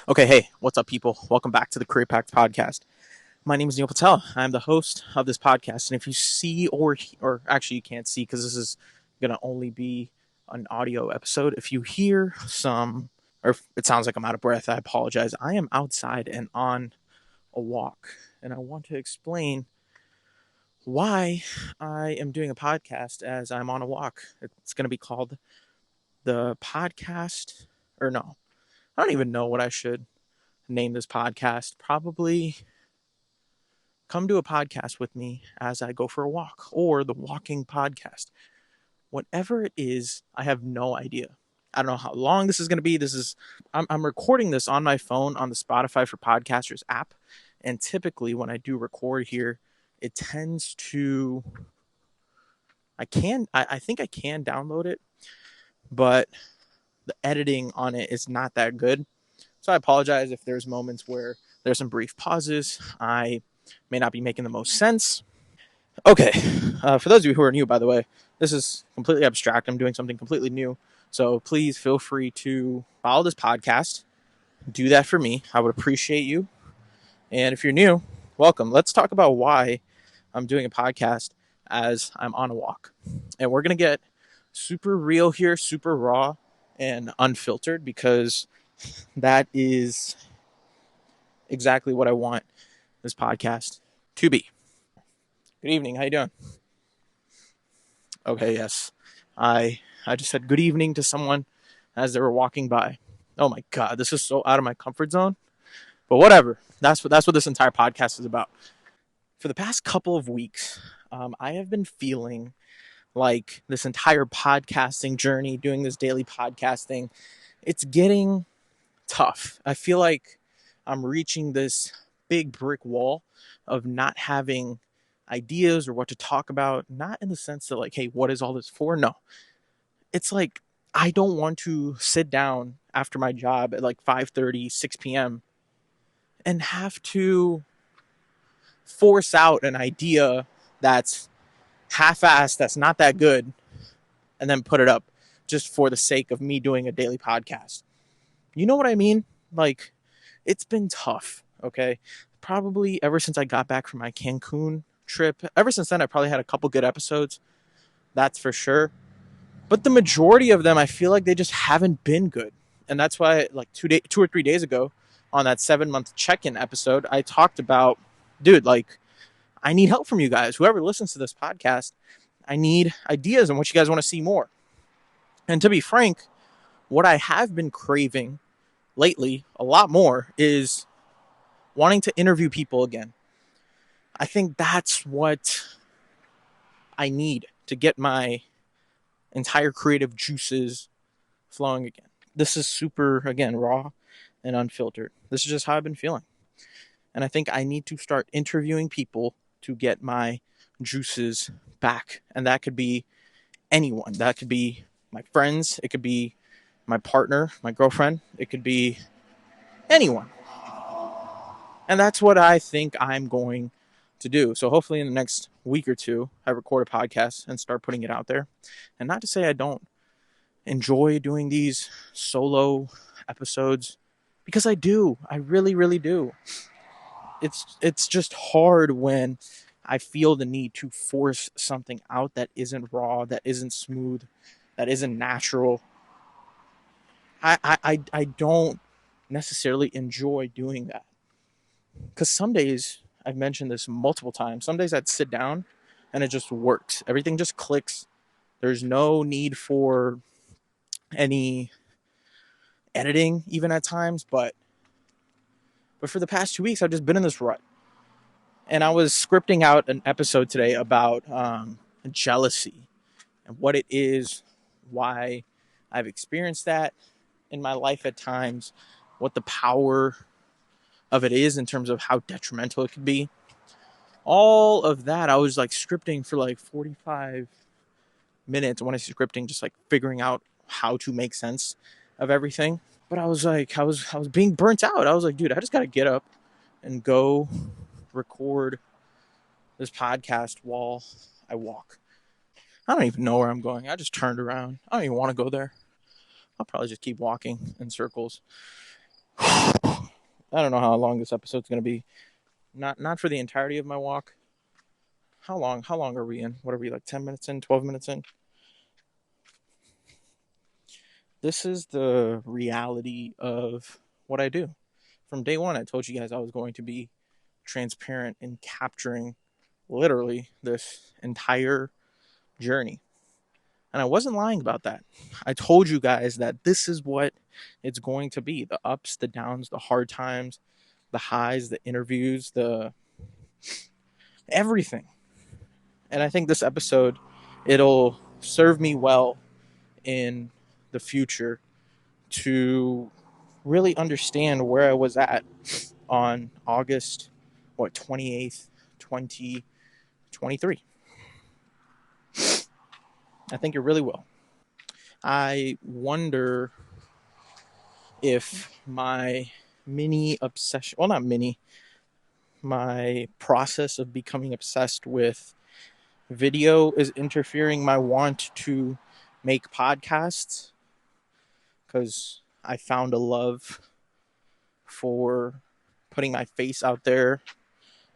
Okay, hey, what's up, people? Welcome back to the Career Pact podcast. My name is Neil Patel. I'm the host of this podcast, and if you see or actually you can't see because this is gonna only be an audio episode. If you hear some, or if it sounds like I'm out of breath, I apologize. I am outside and on a walk, and I want to explain why I am doing a podcast as I'm on a walk. It's gonna be called the podcast, or no, I don't even know what I should name this podcast. Probably come to a podcast with me as I go for a walk, or the walking podcast. Whatever it is, I have no idea. I don't know how long this is going to be. I'm recording this on my phone on the Spotify for Podcasters app. And typically when I do record here, it tends to, I think I can download it, but the editing on it is not that good. So I apologize if there's moments where there's some brief pauses. I may not be making the most sense. Okay, for those of you who are new, by the way, this is completely abstract. I'm doing something completely new. So please feel free to follow this podcast. Do that for me. I would appreciate you. And if you're new, welcome. Let's talk about why I'm doing a podcast as I'm on a walk. And we're going to get super real here, super raw and unfiltered, because that is exactly what I want this podcast to be. Good evening. How you doing? Okay, yes. I just said good evening to someone as they were walking by. Oh my god, this is so out of my comfort zone. But whatever. That's what this entire podcast is about. For the past couple of weeks, I have been feeling like this entire podcasting journey, doing this daily podcasting, it's getting tough. I feel like I'm reaching this big brick wall of not having ideas or what to talk about. Not in the sense that, like, hey, what is all this for? No, it's like I don't want to sit down after my job at like 5:30, 6 p.m. and have to force out an idea that's half-assed, that's not that good, and then put it up just for the sake of me doing a daily podcast. You know what I mean? Like, it's been tough, okay? Probably ever since I got back from my Cancun trip. Ever since then, I probably had a couple good episodes, that's for sure. But the majority of them, I feel like they just haven't been good. And that's why, like 2 or 3 days ago, on that 7 month check-in episode, I talked about, dude, like, I need help from you guys. Whoever listens to this podcast, I need ideas on what you guys want to see more. And to be frank, what I have been craving lately a lot more is wanting to interview people again. I think that's what I need to get my entire creative juices flowing again. This is super, again, raw and unfiltered. This is just how I've been feeling. And I think I need to start interviewing people to get my juices back. And that could be anyone. That could be my friends. It could be my partner, my girlfriend. It could be anyone. And that's what I think I'm going to do. So hopefully in the next week or two, I record a podcast and start putting it out there. And not to say I don't enjoy doing these solo episodes, because I do. I really, really do. It's just hard when I feel the need to force something out that isn't raw, that isn't smooth, that isn't natural. I don't necessarily enjoy doing that. Because some days, I've mentioned this multiple times, some days I'd sit down and it just works. Everything just clicks. There's no need for any editing, even at times. But for the past 2 weeks, I've just been in this rut. And I was scripting out an episode today about jealousy and what it is, why I've experienced that in my life at times, what the power of it is in terms of how detrimental it could be. All of that, I was like scripting for like 45 minutes. When I say scripting, just like figuring out how to make sense of everything. But I was like, I was being burnt out. I was like, dude, I just got to get up and go record this podcast while I walk. I don't even know where I'm going. I just turned around. I don't even want to go there. I'll probably just keep walking in circles. I don't know how long this episode's going to be. Not for the entirety of my walk. How long are we in? What are we, like 10 minutes in, 12 minutes in? This is the reality of what I do. From day one, I told you guys I was going to be transparent in capturing literally this entire journey. And I wasn't lying about that. I told you guys that this is what it's going to be: the ups, the downs, the hard times, the highs, the interviews, the everything. And I think this episode, it'll serve me well in the future to really understand where I was at on August 28th, 2023. I think it really will. I wonder if my mini obsession, well, not mini, my process of becoming obsessed with video is interfering my want to make podcasts, because I found a love for putting my face out there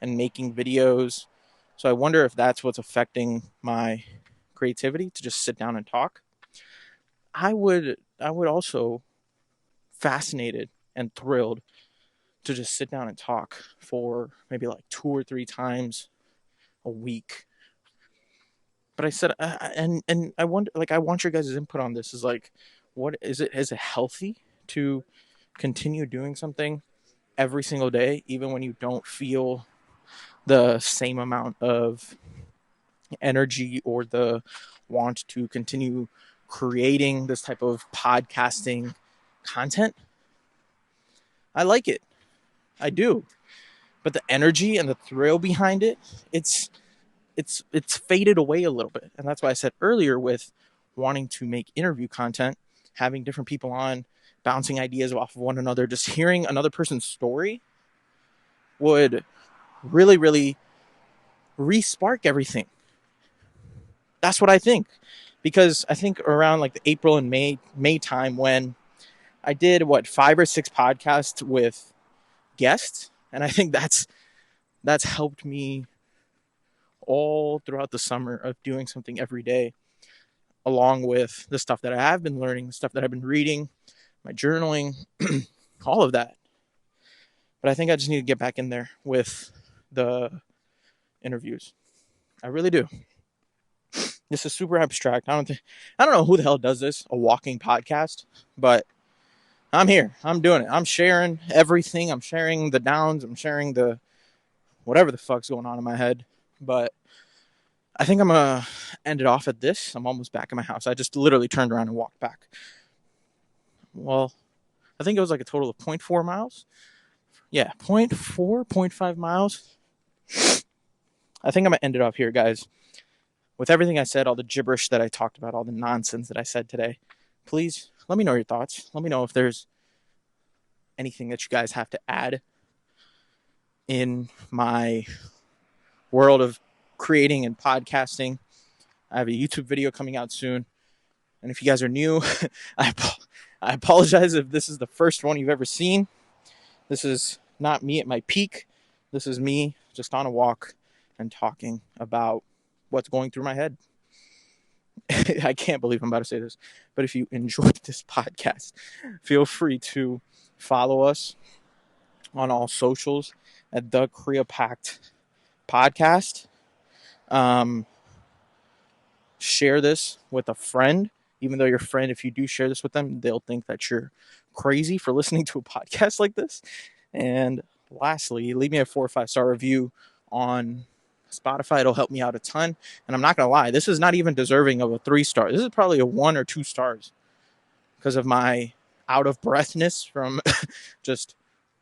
and making videos. So I wonder if that's what's affecting my creativity to just sit down and talk. I would also fascinated and thrilled to just sit down and talk for maybe like 2 or 3 times a week. But I said, and I wonder, like, I want your guys' input on this. Is like, what is it? Is it healthy to continue doing something every single day, even when you don't feel the same amount of energy or the want to continue creating this type of podcasting content? I like it. I do. But the energy and the thrill behind it, it's faded away a little bit. And that's why I said earlier, with wanting to make interview content, having different people on, bouncing ideas off of one another, just hearing another person's story would really, really re-spark everything. That's what I think. Because I think around like the April and May time, when I did 5 or 6 podcasts with guests, and I think that's helped me all throughout the summer of doing something every day, along with the stuff that I have been learning, the stuff that I've been reading, my journaling, all of that. But I think I just need to get back in there with the interviews. I really do. This is super abstract. I don't know who the hell does this, a walking podcast, but I'm here. I'm doing it. I'm sharing everything. I'm sharing the downs. I'm sharing the whatever the fuck's going on in my head. But I think I'm going to end it off at this. I'm almost back in my house. I just literally turned around and walked back. Well, I think it was like a total of 0.4 miles. Yeah, 0.4, 0.5 miles. I think I'm going to end it off here, guys. With everything I said, all the gibberish that I talked about, all the nonsense that I said today, please let me know your thoughts. Let me know if there's anything that you guys have to add in my world of creating and podcasting. I have a YouTube video coming out soon. And if you guys are new, I apologize if this is the first one you've ever seen. This is not me at my peak. This is me just on a walk and talking about what's going through my head. I can't believe I'm about to say this, but if you enjoyed this podcast, feel free to follow us on all socials at the Korea Pact Podcast. Share this with a friend. Even though your friend, if you do share this with them, they'll think that you're crazy for listening to a podcast like this. And lastly, leave me a 4 or 5 star review on Spotify. It'll help me out a ton. And I'm not going to lie, this is not even deserving of a 3 star. This is probably a 1 or 2 stars because of my out of breathness from just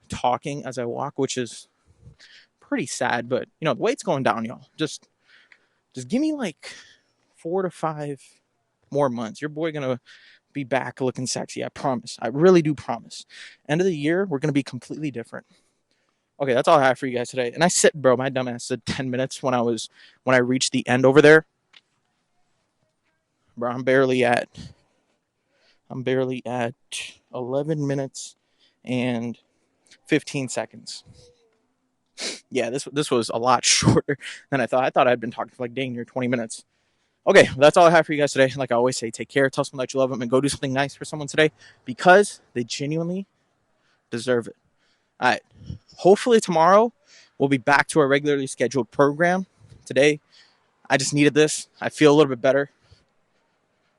talking as I walk, which is pretty sad. But, the weight's going down, y'all. Just give me like 4 to 5 more months. Your boy going to be back looking sexy. I promise. I really do promise. End of the year, we're going to be completely different. Okay, that's all I have for you guys today. And I said, bro, my dumbass said 10 minutes when I reached the end over there. Bro, I'm barely at 11 minutes and 15 seconds. Yeah, this was a lot shorter than I thought. I thought I'd been talking for like dang near 20 minutes. Okay, that's all I have for you guys today. Like I always say, take care, tell someone that you love them, and go do something nice for someone today because they genuinely deserve it. All right. Hopefully tomorrow we'll be back to our regularly scheduled program. Today, I just needed this. I feel a little bit better.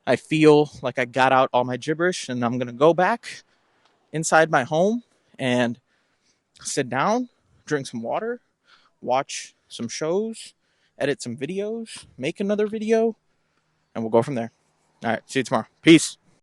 I feel like I got out all my gibberish, and I'm going to go back inside my home and sit down, drink some water, watch some shows, edit some videos, make another video, and we'll go from there. All right. See you tomorrow. Peace.